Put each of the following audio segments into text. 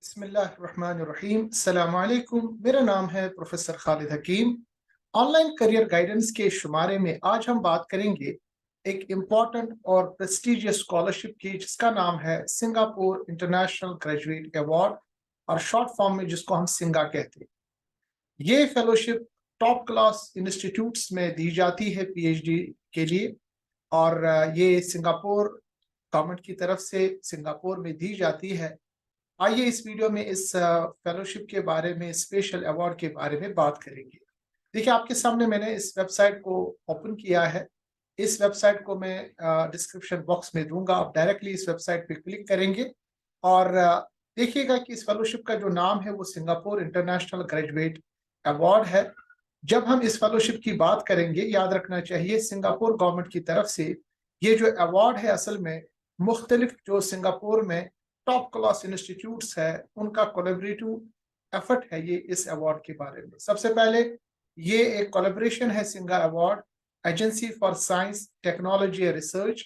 बिस्मिल्लाहिर्रहमानिर्रहीम। अस्सलामु अलैकुम। मेरा नाम है प्रोफेसर खालिद हकीम। ऑनलाइन करियर गाइडेंस के शुमारे में आज हम बात करेंगे एक इम्पॉर्टेंट और प्रेस्टिजियस स्कॉलरशिप की, जिसका नाम है सिंगापुर इंटरनेशनल ग्रेजुएट अवार्ड, और शॉर्ट फॉर्म में जिसको हम सिंगा कहते हैं। ये फेलोशिप टॉप क्लास इंस्टीट्यूट्स में दी जाती है पीएचडी के लिए, और ये सिंगापुर गवर्नमेंट की तरफ से सिंगापुर में दी जाती है। आइए इस वीडियो में इस फेलोशिप के बारे में, स्पेशल अवार्ड के बारे में बात करेंगे। देखिए, आपके सामने मैंने इस वेबसाइट को ओपन किया है। इस वेबसाइट को मैं डिस्क्रिप्शन बॉक्स में दूंगा। आप डायरेक्टली इस वेबसाइट पे क्लिक करेंगे और देखिएगा कि इस फेलोशिप का जो नाम है वो सिंगापुर इंटरनेशनल ग्रेजुएट अवार्ड है। जब हम इस फेलोशिप की बात करेंगे, याद रखना चाहिए सिंगापुर गवर्नमेंट की तरफ से ये जो अवार्ड है, असल में मुख्तलिफ जो सिंगापुर में टॉप क्लास इंस्टीट्यूट्स है उनका कोलैबोरेटिव एफर्ट है ये इस अवार्ड के बारे में। सबसे पहले ये एक कोलैबोरेशन है सिंगा अवार्ड, agency for science technology and research,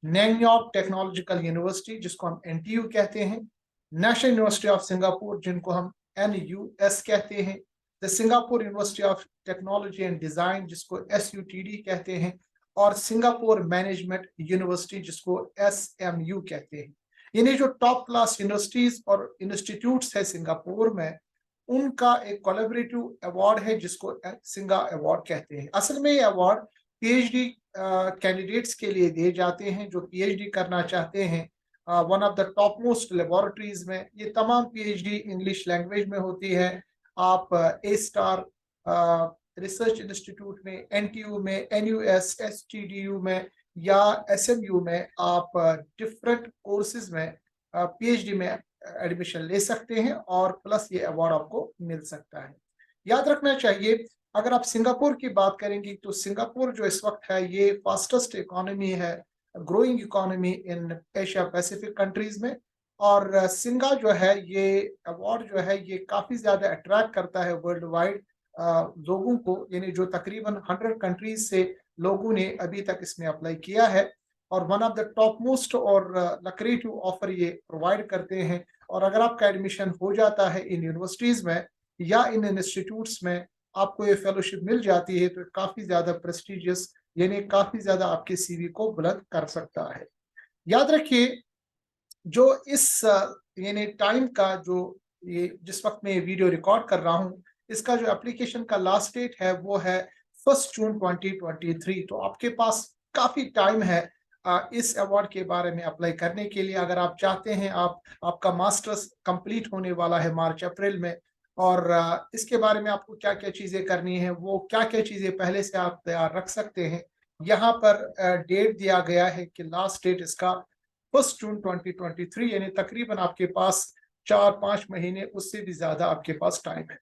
Nanyang technological university जिसको हम एनटीयू कहते हैं, नेशनल यूनिवर्सिटी ऑफ सिंगापुर जिनको हम एनयूएस कहते हैं, the Singapore university of technology and design जिसको एसयूटीडी कहते हैं, और सिंगापुर मैनेजमेंट यूनिवर्सिटी जिसको एसएमयू कहते हैं। यानी जो टॉप क्लास यूनिवर्सिटीज और इंस्टीट्यूट्स है सिंगापुर में, उनका एक कोलैबोरेटिव अवार्ड है जिसको सिंगा अवार्ड कहते हैं। असल में ये अवार्ड पीएचडी कैंडिडेट्स के लिए दिए जाते हैं जो पीएचडी करना चाहते हैं one of the top most laboratories में। ये तमाम पीएचडी इंग्लिश लैंग्वेज में होती है। आप ए स्टार रिसर्च इंस्टीट्यूट में, एनटीयू में, एनयूएस, एसटीडीयू में या एसएमयू में आप डिफरेंट कोर्सेज में पीएचडी में एडमिशन ले सकते हैं और प्लस ये अवार्ड आपको मिल सकता है। याद रखना चाहिए, अगर आप सिंगापुर की बात करेंगे तो सिंगापुर जो इस वक्त है ये फास्टेस्ट इकोनॉमी है, growing economy in Asia Pacific countries में। और सिंगा जो है ये अवार्ड जो है ये काफी ज्यादा अट्रैक्ट करता है वर्ल्ड वाइड लोगों को, यानी जो तकरीबन 100 कंट्रीज से लोगों ने अभी तक इसमें अप्लाई किया है, और one of the top most और लक्रेटिव ऑफर ये प्रोवाइड करते हैं। और अगर आपका एडमिशन हो जाता है इन यूनिवर्सिटीज में या इन इंस्टीट्यूट्स में, आपको ये फेलोशिप मिल जाती है, तो काफी ज्यादा प्रेस्टिजियस, यानी काफी ज्यादा आपके सीवी को बुलंद कर सकता है। याद रखिए, जो इस यानी टाइम का जो ये जिस वक्त मैं ये वीडियो रिकॉर्ड कर रहा हूँ, इसका जो एप्लीकेशन का लास्ट डेट है वो है 1 जून 2023। तो आपके पास काफी टाइम है इस अवार्ड के बारे में अप्लाई करने के लिए। अगर आप चाहते हैं, आपका मास्टर्स कंप्लीट होने वाला है मार्च अप्रैल में, और इसके बारे में आपको क्या क्या चीजें करनी है, वो क्या क्या चीजें पहले से आप तैयार रख सकते हैं। यहाँ पर डेट दिया गया है कि लास्ट डेट इसका 1 जून 2023, यानी तकरीबन आपके पास 4-5 महीने, उससे भी ज्यादा आपके पास टाइम है।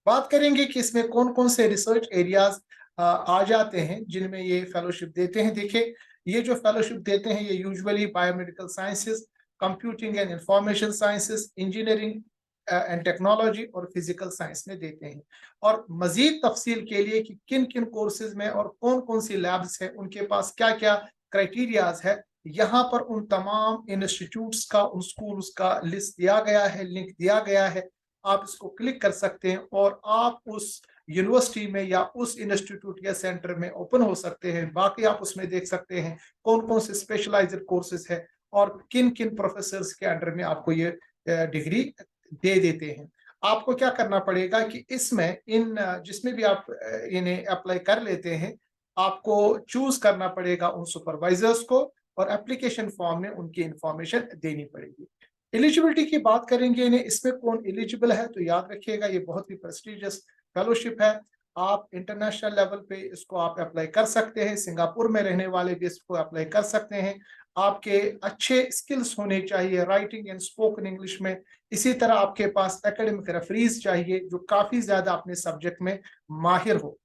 बात करेंगे कि इसमें कौन कौन से रिसर्च एरियाज आ जाते हैं जिनमें ये फेलोशिप देते हैं। देखिए, ये जो फेलोशिप देते हैं ये usually biomedical sciences, computing and information sciences, engineering and technology और फिजिकल साइंस में देते हैं। और मजीद तफसील के लिए कि किन किन कोर्सेज में और कौन कौन सी लैब्स है, उनके पास क्या क्या क्राइटेरियाज है, यहाँ पर उन तमाम इंस्टीट्यूट्स का, उन स्कूल्स का लिस्ट दिया गया है, लिंक दिया गया है। आप इसको क्लिक कर सकते हैं और आप उस यूनिवर्सिटी में या उस इंस्टीट्यूट या सेंटर में ओपन हो सकते हैं। बाकी आप उसमें देख सकते हैं कौन कौन से स्पेशलाइज्ड कोर्सेज है और किन किन प्रोफेसर्स के अंडर में आपको ये डिग्री दे देते हैं। आपको क्या करना पड़ेगा कि इसमें इन जिसमें भी आप इन्हें अप्लाई कर लेते हैं, आपको चूज करना पड़ेगा उन सुपरवाइजर्स को, और एप्लीकेशन फॉर्म में उनकी इंफॉर्मेशन देनी पड़ेगी। एलिजिबिलिटी की बात करेंगे, इन्हें इसमें कौन एलिजिबल है, तो याद रखिएगा ये बहुत ही प्रेस्टिजियस फेलोशिप है। आप इंटरनेशनल लेवल पे इसको आप अप्लाई कर सकते हैं, सिंगापुर में रहने वाले भी इसको अप्लाई कर सकते हैं। आपके अच्छे स्किल्स होने चाहिए राइटिंग एंड स्पोकन इंग्लिश में। इसी तरह आपके पास एकेडमिक रेफरीज चाहिए जो काफी ज्यादा अपने सब्जेक्ट में माहिर हो।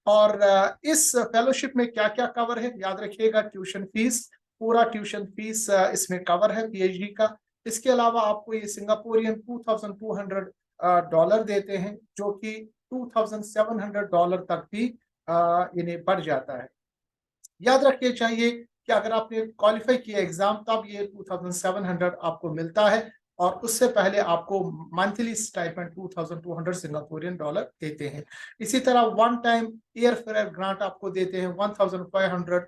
और इस फेलोशिप में क्या क्या कवर है, याद रखिएगा ट्यूशन फीस, पूरा ट्यूशन फीस इसमें कवर है पीएचडी का। इसके अलावा आपको ये सिंगापुरियन $2,200 देते हैं, जो कि $2,700 तक भी इन्हें बढ़ जाता है। याद रखिए चाहिए कि अगर आपने क्वालिफाई किया एग्जाम, तब ये 2700 आपको मिलता है। और उससे पहले आपको मंथली स्टाइपेंड 2200 सिंगापुरियन डॉलर देते हैं। इसी तरह one time air fare grant आपको देते हैं 1500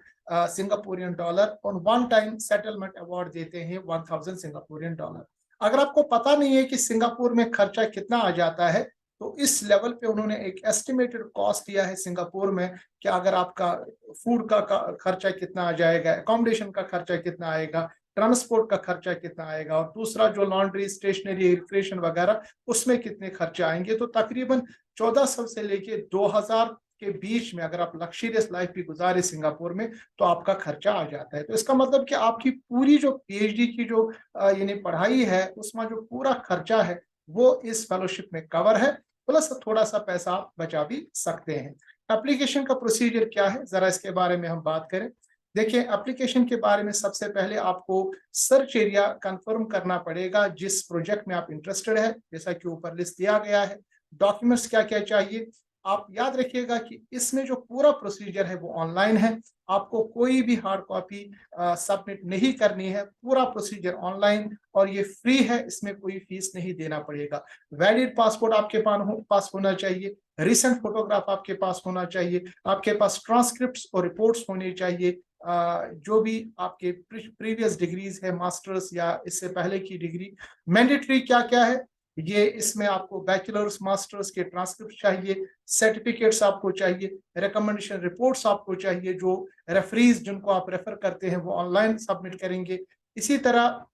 सिंगापुरियन डॉलर, और वन टाइम सेटलमेंट अवार्ड देते हैं 1000 सिंगापुरियन डॉलर। अगर आपको पता नहीं है कि सिंगापुर में खर्चा कितना आ जाता है, तो इस लेवल पे उन्होंने एक एस्टिमेटेड कॉस्ट दिया है सिंगापुर में कि अगर आपका फूड का खर्चा कितना आ जाएगा, अकोमोडेशन का खर्चा कितना आएगा, ट्रांसपोर्ट का खर्चा कितना आएगा, और दूसरा जो लॉन्ड्री, स्टेशनरी, रिक्रिएशन वगैरह उसमें कितने खर्चे आएंगे। तो तकरीबन 1400 से लेके 2000 के बीच में अगर आप लग्जरियस लाइफ भी गुजारे सिंगापुर में तो आपका खर्चा आ जाता है। तो इसका मतलब कि आपकी पूरी जो पीएचडी की जो यानी पढ़ाई है उसमें जो पूरा खर्चा है वो इस फेलोशिप में कवर है, प्लस थोड़ा सा पैसा आप बचा भी सकते हैं। एप्लीकेशन का प्रोसीजर क्या है, जरा इसके बारे में हम बात करें। देखिए, एप्लीकेशन के बारे में सबसे पहले आपको सर्च एरिया कंफर्म करना पड़ेगा जिस प्रोजेक्ट में आप इंटरेस्टेड है, जैसा कि ऊपर लिस्ट दिया गया है। डॉक्यूमेंट्स क्या क्या चाहिए, आप याद रखिएगा कि इसमें जो पूरा प्रोसीजर है वो ऑनलाइन है, आपको कोई भी हार्ड कॉपी सबमिट नहीं करनी है, पूरा प्रोसीजर ऑनलाइन और ये फ्री है, इसमें कोई फीस नहीं देना पड़ेगा। वैलिड पासपोर्ट आपके पास होना चाहिए, रिसेंट फोटोग्राफ आपके पास होना चाहिए, आपके पास ट्रांसक्रिप्ट्स और रिपोर्ट्स होनी चाहिए, जो भी आपके प्रीवियस डिग्रीज है, मास्टर्स या इससे पहले की डिग्री। मैंडेटरी क्या क्या है, ये इसमें आपको बैचलर्स मास्टर्स के ट्रांसक्रिप्ट चाहिए, सर्टिफिकेट्स आपको चाहिए, रिकमेंडेशन रिपोर्ट्स आपको चाहिए, जो रेफरीज जिनको आप रेफर करते हैं वो ऑनलाइन सबमिट करेंगे। इसी तरह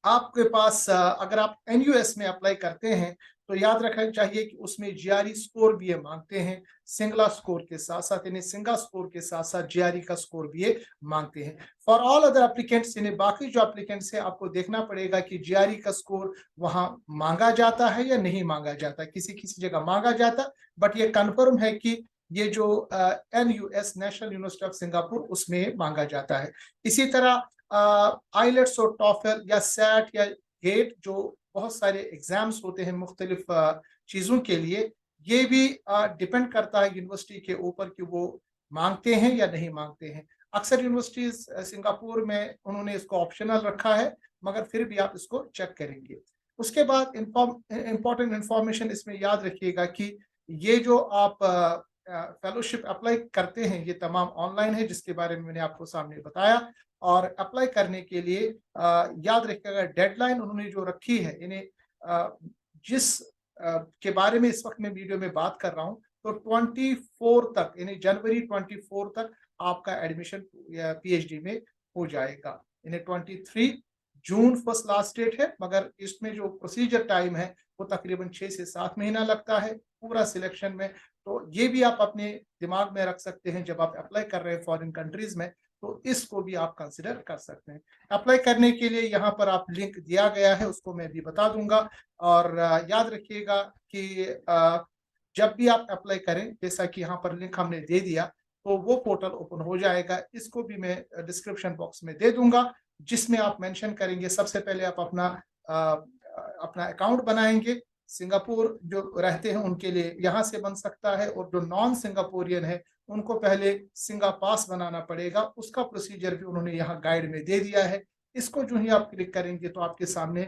आपके पास अगर आप एनयूएस में अप्लाई करते हैं तो याद रखना चाहिए कि उसमें जीआरई स्कोर भी ये मांगते हैं, सिंगला स्कोर के साथ साथ, यानी सिंगा स्कोर के साथ साथ जीआरई का स्कोर भी ये मांगते हैं। फॉर ऑल अदर एप्लीकेंट्स, यानी बाकी जो एप्लीकेंट्स है आपको देखना पड़ेगा कि जीआरई का स्कोर वहां मांगा जाता है या नहीं मांगा जाता, किसी किसी जगह मांगा जाता, बट ये कन्फर्म है कि ये जो NUS national university of Singapore उसमें मांगा जाता है। इसी तरह आइलेट्स और टॉफल या सैट या गेट, जो बहुत सारे एग्जाम्स होते हैं मुख्तलिफ चीज़ों के लिए, ये भी डिपेंड करता है यूनिवर्सिटी के ऊपर कि वो मांगते हैं या नहीं मांगते हैं। अक्सर यूनिवर्सिटीज सिंगापुर में उन्होंने इसको ऑप्शनल रखा है, मगर फिर भी आप इसको चेक करेंगे। उसके बाद इंपॉर्टेंट इंफॉर्मेशन इसमें याद रखिएगा कि ये जो आप फेलोशिप अप्लाई करते हैं ये तमाम ऑनलाइन है, जिसके बारे में मैंने आपको सामने बताया। और अप्लाई करने के लिए याद रखिएगा डेडलाइन उन्होंने जो रखी है, इन्हें जिस के बारे में इस वक्त मैं वीडियो में बात कर रहा हूं, तो 24 तक, यानी जनवरी 24 तक आपका एडमिशन पीएचडी में हो जाएगा। इन्हें 23 जून फर्स्ट लास्ट डेट है, मगर इसमें जो प्रोसीजर टाइम है वो तकरीबन 6 से 7 महीना लगता है पूरा सिलेक्शन में। तो ये भी आप अपने दिमाग में रख सकते हैं जब आप अप्लाई कर रहे हैं फॉरेन कंट्रीज में, तो इसको भी आप कंसिडर कर सकते हैं। अप्लाई करने के लिए यहाँ पर आप लिंक दिया गया है, उसको मैं भी बता दूंगा। और याद रखिएगा कि जब भी आप अप्लाई करें, जैसा कि यहाँ पर लिंक हमने दे दिया, तो वो पोर्टल ओपन हो जाएगा, इसको भी मैं डिस्क्रिप्शन बॉक्स में दे दूंगा, जिसमें आप मेंशन करेंगे। सबसे पहले आप अपना अकाउंट बनाएंगे। सिंगापुर जो रहते हैं उनके लिए यहाँ से बन सकता है, और जो नॉन सिंगापुरियन है उनको पहले सिंगा पास बनाना पड़ेगा, उसका प्रोसीजर भी उन्होंने यहाँ गाइड में दे दिया है। इसको जो ही आप क्लिक करेंगे तो आपके सामने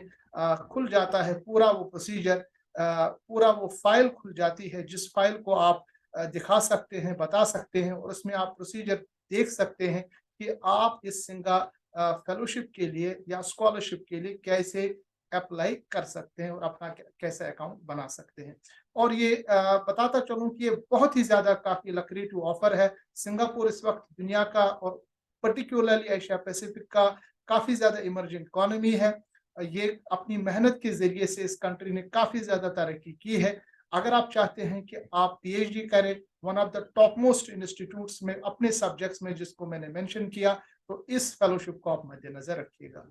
खुल जाता है पूरा वो प्रोसीजर, पूरा वो फाइल खुल जाती है, जिस फाइल को आप दिखा सकते हैं, बता सकते हैं, और उसमें आप प्रोसीजर देख सकते हैं कि आप इस सिंगा फेलोशिप के लिए या स्कॉलरशिप के लिए कैसे अप्लाई कर सकते हैं और अपना कैसे अकाउंट बना सकते हैं। और ये बताता चलूं कि ये बहुत ही ज्यादा काफी लक्रेटिव ऑफर है। सिंगापुर इस वक्त दुनिया का और पर्टिकुलरली एशिया पैसिफिक का काफी ज्यादा इमर्जिंग इकोनॉमी है। ये अपनी मेहनत के जरिए से इस कंट्री ने काफी ज्यादा तरक्की की है। अगर आप चाहते हैं कि आप पीएचडी करें one of the top most institutes में अपने सब्जेक्ट्स में जिसको मैंने मेंशन किया, तो इस फेलोशिप को आप मद्देनजर रखिएगा।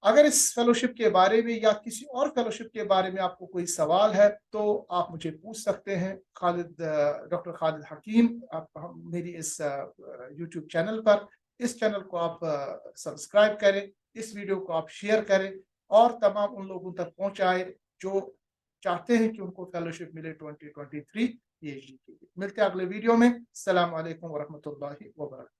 अगर इस फेलोशिप के बारे में या किसी और फेलोशिप के बारे में आपको कोई सवाल है तो आप मुझे पूछ सकते हैं। डॉक्टर खालिद हकीम, आप मेरी इस यूट्यूब चैनल पर, इस चैनल को आप सब्सक्राइब करें, इस वीडियो को आप शेयर करें और तमाम उन लोगों तक पहुंचाए जो चाहते हैं कि उनको फेलोशिप मिले 2023 पीएचडी के लिए। मिलते हैं अगले वीडियो में। अस्सलाम वालेकुम वरहमतुल्लाहि वबरकातुहू।